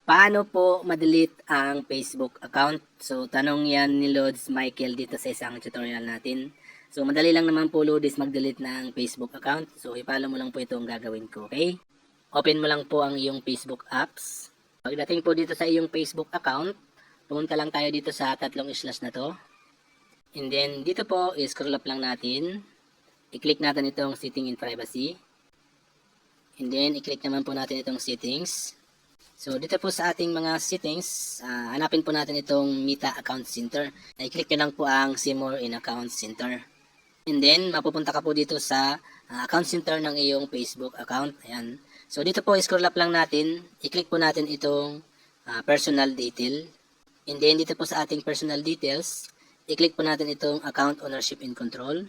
Paano po ma-delete ang Facebook account? So, tanong yan ni Lods Michael dito sa isang tutorial natin. So, madali lang naman po, Lods, mag-delete ng Facebook account. So, i-follow mo lang po itong gagawin ko, okay? Open mo lang po ang iyong Facebook apps. Pagdating po dito sa iyong Facebook account, pumunta lang tayo dito sa tatlong slash na to. And then, dito po, scroll up lang natin. I-click natin itong setting in privacy. And then, i-click naman po natin itong settings. So, dito po sa ating mga settings, hanapin po natin itong Meta Account Center. I-click nyo lang po ang See More in Account Center. And then, mapupunta ka po dito sa account center ng iyong Facebook account. Ayan. So, dito po, scroll up lang natin. I-click po natin itong personal detail. And then, dito po sa ating personal details, i-click po natin itong account ownership and control.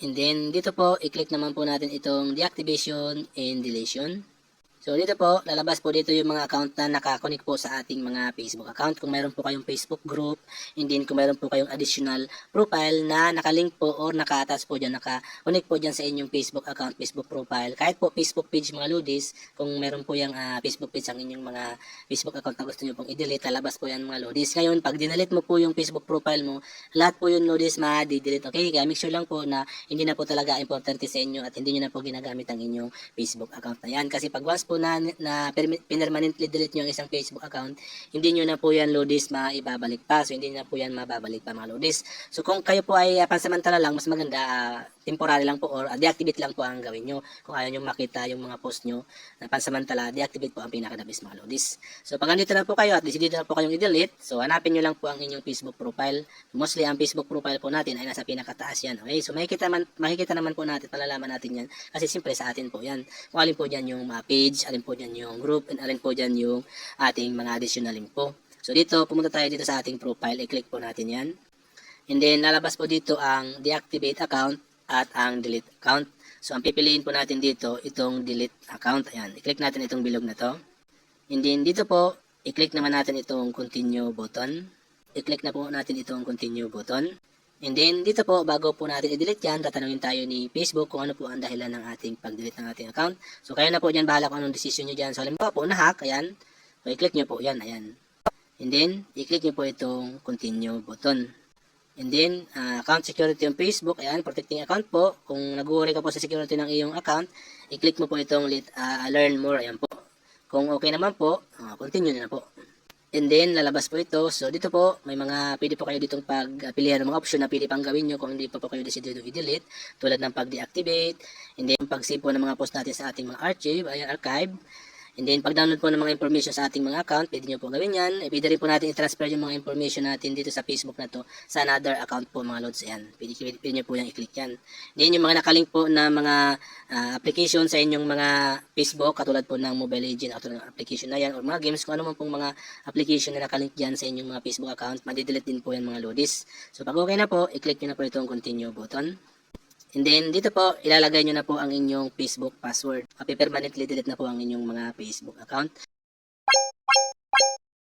And then, dito po, i-click naman po natin itong deactivation and deletion. So, dito po, lalabas po dito yung mga account na nakakonect po sa ating mga Facebook account. Kung mayroon po kayong Facebook group, and then kung mayroon po kayong additional profile na nakalink po or naka-attach po dyan, naka-connect po dyan sa inyong Facebook account, Facebook profile. Kahit po Facebook page mga lodis, kung mayroon po yung Facebook page ang inyong mga Facebook account na gusto nyo pong i-delete, lalabas po yan mga lodis. Ngayon, pag dinelete mo po yung Facebook profile mo, lahat po yun lodis ma-delete. Okay, kaya make sure lang po na hindi na po talaga importante sa inyo at hindi nyo na po ginagamit ang inyong Facebook account na yan. Kasi pag once po na permanently delete nyo ang isang Facebook account, hindi nyo na po yan lodis maibabalik pa. So, hindi na po yan mababalik pa mga lodis. So, kung kayo po ay pansamantala lang, mas maganda temporary lang po or deactivate lang po ang gawin nyo. Kung ayaw nyo makita yung mga post nyo na pansamantala, deactivate po ang pinakadabis mga lodis. So, pag andito na po kayo at decidido na po kayong i-delete, so hanapin nyo lang po ang inyong Facebook profile. Mostly, ang Facebook profile po natin ay nasa pinakataas yan. Okay? So, makikita naman po natin, palalaman natin yan. Kasi siyempre sa atin po yan. Kung alin po dyan yung page, alin po dyan yung group, and alin po dyan yung ating mga additional info. So, dito, pumunta tayo dito sa ating profile. I-click po natin yan. And then, lalabas po dito ang deactivate account at ang delete account. So, ang pipiliin po natin dito, itong delete account. Ayan, i-click natin itong bilog na to. And then, dito po, i-click naman natin itong continue button. I-click na po natin itong continue button. And then, dito po, bago po natin i-delete yan, tatanungin tayo ni Facebook kung ano po ang dahilan ng ating pag-delete ng ating account. So, kayo na po dyan, bahala kung anong decision nyo dyan. So, halimbawa po, na-hack, ayan. So, i-click nyo po yan, ayan. And then, i-click nyo po itong continue button. And then, account security ng Facebook, ayan, protecting account po. Kung nag-worry ka po sa security ng iyong account, i-click mo po itong learn more, ayan po. Kung okay naman po, continue na po. And then, lalabas po ito. So, dito po, may mga, pwede po kayo ditong pagpilihan ng mga option na pwede pang gawin nyo kung hindi pa po kayo decidido i-delete. Tulad ng pag-deactivate. And then, pag-save po ng mga post natin sa ating mga archive. And then, pag-download po ng mga information sa ating mga account, pwede nyo po gawin yan. Pwede rin po natin i-transfer yung mga information natin dito sa Facebook na to sa another account po mga loads. Ayan. Pwede nyo po yan i-click yan. Then, yung mga nakalink po na mga application sa inyong mga Facebook, katulad po ng Mobile Legends, katulad ng application na yan, or mga games, kung ano man pong mga application na nakalink dyan sa inyong mga Facebook account, madidelete din po yan mga loadis. So, pag okay na po, i-click nyo na po itong continue button. And then, dito po, ilalagay nyo na po ang inyong Facebook password. Permanently delete na po ang inyong mga Facebook account.